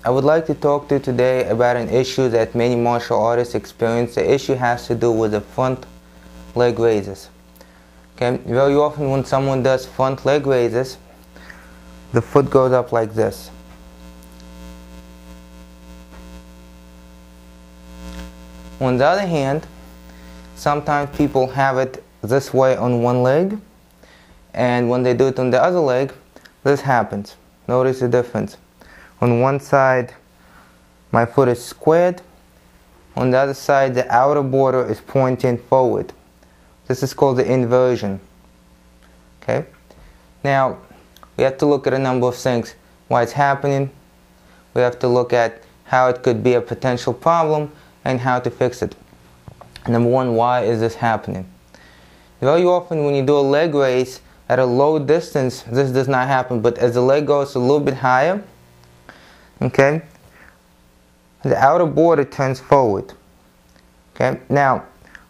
I would like to talk to you today about an issue that many martial artists experience. The issue has to do with the front leg raises. Okay, very often when someone does front leg raises, the foot goes up like this. On the other hand, sometimes people have it this way on one leg, and when they do it on the other leg, this happens. Notice the difference. On one side, my foot is squared. On the other side, the outer border is pointing forward. This is called the inversion. Okay? Now, we have to look at a number of things. Why it's happening. We have to look at how it could be a potential problem and how to fix it. Number one, why is this happening? Very often when you do a leg raise at a low distance, this does not happen. But as the leg goes a little bit higher, okay, the outer border turns forward. Okay, now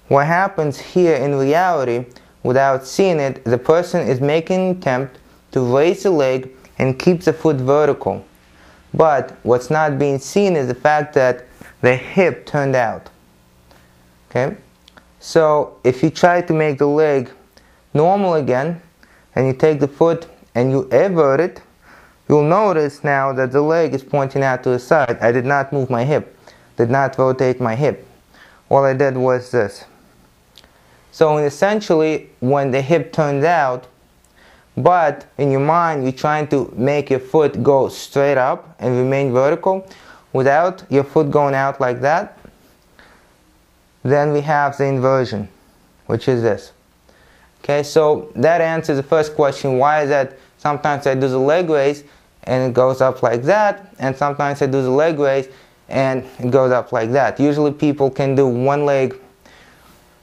what happens here in reality, without seeing it, the person is making an attempt to raise the leg and keep the foot vertical. But what's not being seen is the fact that the hip turned out. Okay, so if you try to make the leg normal again, and you take the foot and you invert it, you'll notice now that the leg is pointing out to the side. I did not move my hip, did not rotate my hip. All I did was this. So essentially, when the hip turns out, but in your mind you're trying to make your foot go straight up and remain vertical without your foot going out like that, then we have the inversion, which is this. Okay, so that answers the first question. Why is that sometimes I do the leg raise and it goes up like that, and sometimes I do the leg raise and it goes up like that. Usually people can do one leg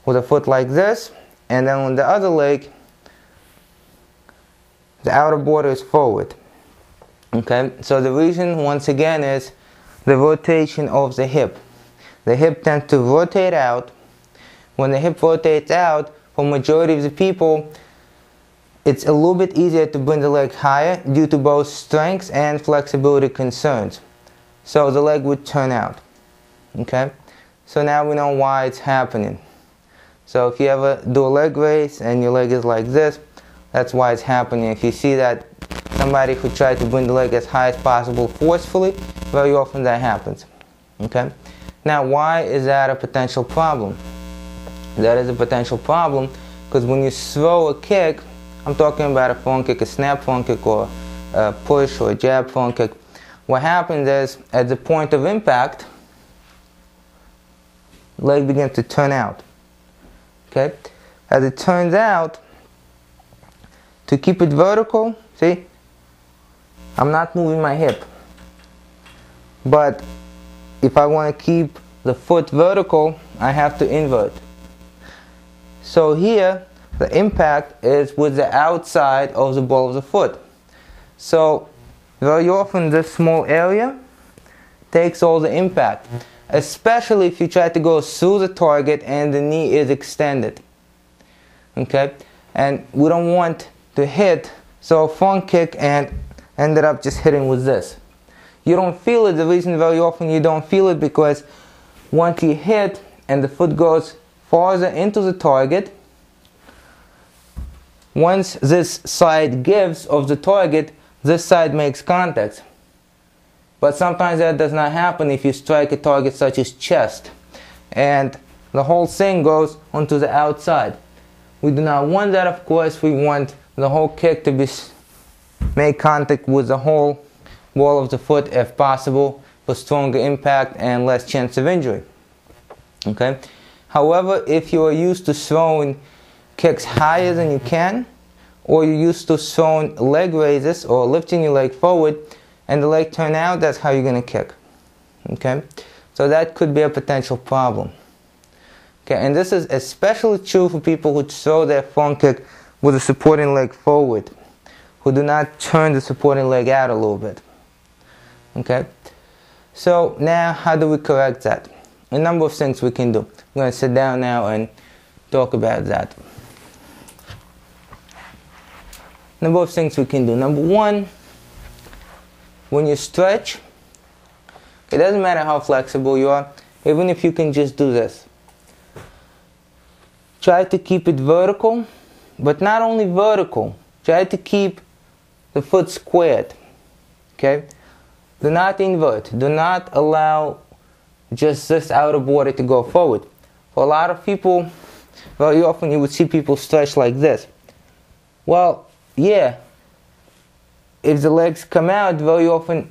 with a foot like this, and then on the other leg, the outer border is forward. Okay, so the reason once again is the rotation of the hip. The hip tends to rotate out. When the hip rotates out, for majority of the people, it's a little bit easier to bring the leg higher due to both strength and flexibility concerns. So the leg would turn out. Okay, so now we know why it's happening. So if you ever do a leg raise and your leg is like this, that's why it's happening. If you see that somebody who tried to bring the leg as high as possible forcefully, very often that happens. Okay, now why is that a potential problem? That is a potential problem because when you throw a kick, I'm talking about a front kick, a snap front kick, or a push or a jab front kick. What happens is, at the point of impact, the leg begins to turn out. Okay? As it turns out, to keep it vertical, see, I'm not moving my hip. But if I want to keep the foot vertical, I have to invert. So here, the impact is with the outside of the ball of the foot. So very often this small area takes all the impact, especially if you try to go through the target and the knee is extended. Okay, and we don't want to hit, so a front kick and ended up just hitting with this. You don't feel it. The reason very often you don't feel it because once you hit and the foot goes farther into the target, once this side gives of the target, this side makes contact. But sometimes that does not happen if you strike a target such as chest, and the whole thing goes onto the outside. We do not want that, of course. We want the whole kick to make contact with the whole ball of the foot if possible, for stronger impact and less chance of injury. Okay. However, if you are used to throwing kicks higher than you can, or you're used to throwing leg raises or lifting your leg forward and the leg turn out, that's how you're going to kick. Okay, so that could be a potential problem. Okay, and this is especially true for people who throw their front kick with a supporting leg forward, who do not turn the supporting leg out a little bit. Okay, so now how do we correct that? A number of things we can do. I'm going to sit down now and talk about that. Number of things we can do. Number one, when you stretch, It doesn't matter how flexible you are, even if you can just do this. Try to keep it vertical, but not only vertical, try to keep the foot squared, okay? Do not invert, do not allow just this outer border to go forward. For a lot of people, very often you would see people stretch like this. Well, yeah, if the legs come out, very often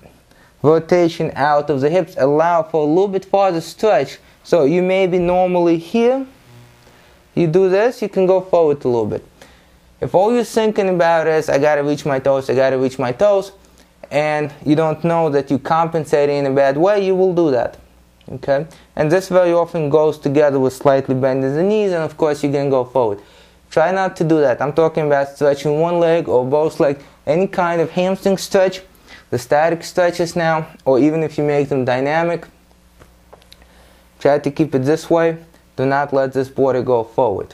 rotation out of the hips allow for a little bit farther stretch. So you may be normally here, you do this, you can go forward a little bit. If all you're thinking about is, I gotta reach my toes, I gotta reach my toes, and you don't know that you're compensating in a bad way, you will do that. Okay? And this very often goes together with slightly bending the knees, and of course you're gonna go forward. Try not to do that. I'm talking about stretching one leg or both legs, any kind of hamstring stretch, the static stretches now, or even if you make them dynamic, try to keep it this way. Do not let this border go forward.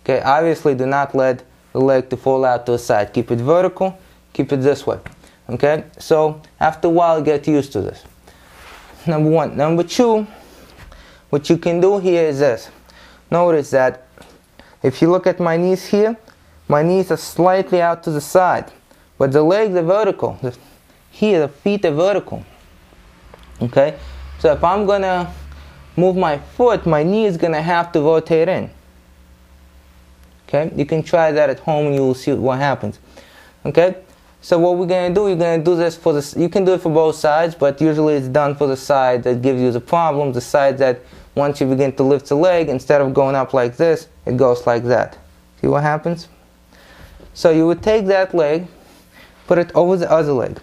Okay, obviously do not let the leg to fall out to the side. Keep it vertical, keep it this way. Okay, so after a while get used to this. Number one. Number two, what you can do here is this. Notice that if you look at my knees here, my knees are slightly out to the side, but the legs are vertical. Here the feet are vertical. Okay, so if I'm gonna move my foot, my knee is gonna have to rotate in. Okay, you can try that at home and you will see what happens. Okay, so what we're gonna do, you're gonna do this for this. You can do it for both sides, but usually it's done for the side that gives you the problem. The side that once you begin to lift the leg, instead of going up like this, it goes like that. See what happens? So you would take that leg, put it over the other leg.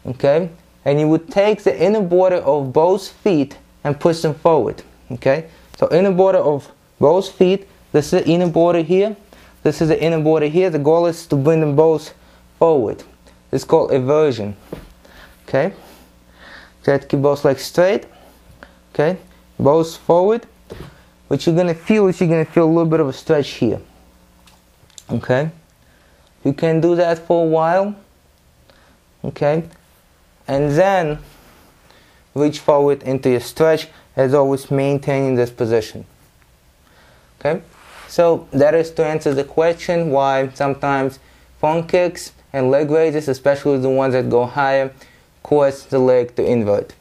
Okay, and you would take the inner border of both feet and push them forward. Okay, so inner border of both feet. This is the inner border here. This is the inner border here. The goal is to bring them both forward. It's called eversion. Okay, try to keep both legs straight. Okay, both forward. What you're gonna feel is you're gonna feel a little bit of a stretch here. Okay, you can do that for a while. Okay, and then reach forward into your stretch, as always maintaining this position. Okay, so that is to answer the question why sometimes front kicks and leg raises, especially the ones that go higher, cause the leg to invert.